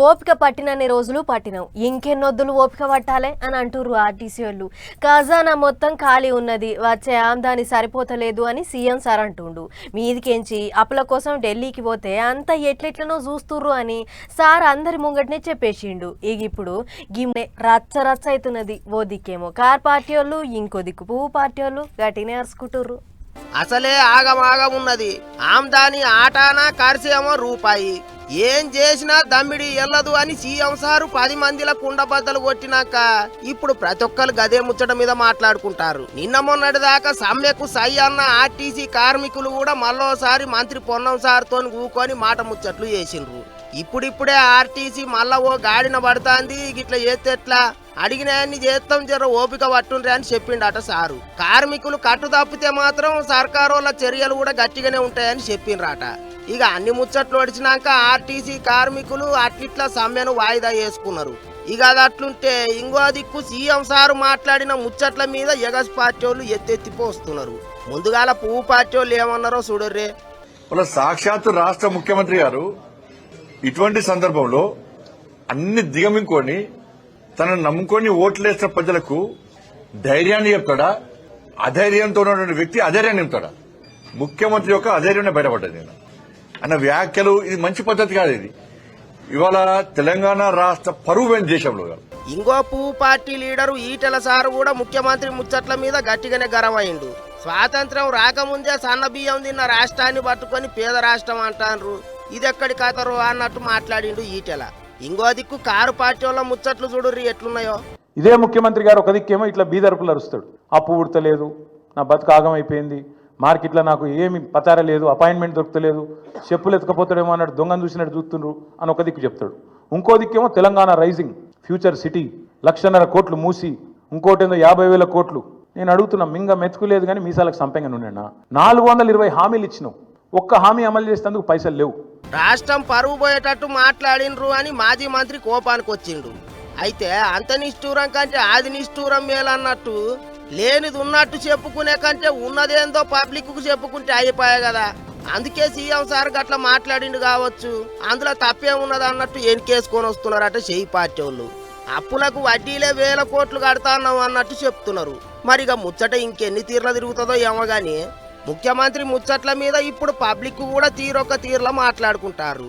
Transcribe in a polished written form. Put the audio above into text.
ఓపిక పట్టినన్ని రోజులు పట్టినాం, ఇంకెన్నొద్దులు ఓపిక పట్టాలే అని అంటుర్రు ఆర్టీసీ వాళ్ళు. ఖజానా మొత్తం ఖాళీ ఉన్నది, వచ్చే ఆమ్దాని సరిపోతలేదు అని సీఎం సార్ అంటుండు. మీదికెంచి అప్పుల కోసం ఢిల్లీకి పోతే అంత ఎట్లెట్లనో చూస్తుర్రు అని సార్ అందరి ముంగటనే చెప్పేసిండు. ఇప్పుడు గిమ్నే రచ్చ రచ్చ అవుతున్నది. ఓ దిక్కేమో కార్ పార్టీ వాళ్ళు, ఇంకో దిక్కు పువ్వు పార్టీ వాళ్ళు గట్టినే అరుచుకుంటుర్రు. అసలే ఆగమాగం ఉన్నది. ఆమ్దాని ఆటానా ఖర్చేమో రూపాయి. ఏం చేసినా దమ్మిడి ఎల్లదు అని సీఎం సారు 10 మందిల కుండబద్దలు కొట్టినాక ఇప్పుడు ప్రతి ఒక్కరు గదే ముచ్చట మీద మాట్లాడుకుంటారు. నిన్న మొన్నటి దాకా సమ్మెకు సై అన్న ఆర్టీసీ కార్మికులు కూడా మళ్ళోసారి మంత్రి పొన్నం సార్తో కూకొని మాట ముచ్చట్లు చేసిండ్రు. ఇప్పుడిప్పుడే ఆర్టీసీ మళ్ళా ఓ గాడిన పడుతుంది, గిట్ల చేస్తేట్లా అడిగినాయన్ని చేస్తాం, జర ఓపిక పట్టుండ్రి అని చెప్పిండట సారు. కార్మికులు కట్టు తప్పితే మాత్రం సర్కారోళ్ళ చర్యలు కూడా గట్టిగానే ఉంటాయని చెప్పిండ్రట. ఇక అన్ని ముచ్చట్లు వడిచినాక ఆర్టీసీ కార్మికులు అట్లిట్లా సమ్మెను వాయిదా వేసుకున్నారు. ఇక అది అట్లుంటే ఇంకో దిక్కు సీఎం సారు మాట్లాడిన ముచ్చట్ల మీద ఎగస్ పార్టీ వాళ్ళు ఎత్తెత్తిపోస్తున్నారు. ముందుగాల పువ్వు పార్టీ వాళ్ళు ఏమన్నారో చూడర్రే. సాక్షాత్తు రాష్ట్ర ముఖ్యమంత్రి గారు ఇటువంటి సందర్భంలో అన్ని దిగమింకొని తనను నమ్ముకొని ఓట్లేసిన ప్రజలకు ధైర్యాన్ని చెప్తాడా? అధైర్యంతో ఉన్నటువంటి వ్యక్తి అధైర్యాన్ని చెప్తాడా? ముఖ్యమంత్రి యొక్క అధైర్యాన్ని బయటపడ్డది నేను అన్న వ్యాఖ్యలు. ఇది మంచి పద్ధతి కాదు. ఇది ఇవాళ తెలంగాణ రాష్ట్ర పరువైన దేశంలో కాదు. ఇంకో పువ్వు పార్టీ లీడరు ఈటెల సారు కూడా ముఖ్యమంత్రి ముచ్చట్ల మీద గట్టిగానే గరమైండు. స్వాతంత్ర్యం రాకముందే సన్న బియ్యం తిన్న రాష్ట్రాన్ని పట్టుకొని పేద రాష్ట్రం అంటారు, ఇదెక్కడి కథరు అన్నట్టు మాట్లాడిండు ఈటెల. ఇంకో దిక్కు కారు పార్టీ వాళ్ళ ముచ్చట్లు చూడుర్రి ఎట్లున్నాయో. ఇదే ముఖ్యమంత్రి గారు ఒక దిక్కేమో ఇట్లా బీదర్పులు అరుస్తాడు, అప్పు ఉడతలేదు, నా బతుకు ఆగమైపోయింది, మార్కెట్లో నాకు ఏమి పతార లేదు, అపాయింట్మెంట్ దొరకలేదు, చెప్పులు ఎత్తుకపోతాడేమో అన్నట్టు దొంగను చూసినట్టు చూస్తుండ్రు అని ఒక దిక్కు చెప్తాడు. ఇంకో దిక్కేమో తెలంగాణ రైజింగ్, ఫ్యూచర్ సిటీ, 1,50,000 కోట్లు మూసి, ఇంకోటేందో 50,000 కోట్లు. నేను అడుగుతున్నా, మింగ మెతుకులేదు కానీ మీసాలకు సంపెంగా ఉన్నాడా? 420 హామీలు ఇచ్చినావు, ఒక్క హామీ అమలు చేసేందుకు పైసలు లేవు. రాష్ట్రం పరువు పోయేటట్టు మాట్లాడినరు అని మాజీ మంత్రి కోపానికి వచ్చిండు. అయితే అంత నిష్ఠూరం కంటే ఆది నిష్ఠూరం మేలన్నట్టు లేనిది ఉన్నట్టు చెప్పుకునే కంటే ఉన్నదేందో పబ్లిక్ కు చెప్పుకుంటే అయిపోయా కదా. అందుకే సీఎం సార్ గట్లా మాట్లాడిండు కావచ్చు, అందులో తప్పే ఉన్నది అన్నట్టు ఎన్కేసుకొని వస్తున్నారట చెయ్యి పార్టీ వాళ్ళు. అప్పులకు వడ్డీలే 1000 కోట్లు కడతాన్నాం అన్నట్టు చెప్తున్నారు. మరిగా ముచ్చట ఇంకెన్ని తీర్ల తిరుగుతుందో ఏమో గాని ముఖ్యమంత్రి ముచ్చట్ల మీద ఇప్పుడు పబ్లిక్ కూడా తీరొక్క తీర్ల మాట్లాడుకుంటారు.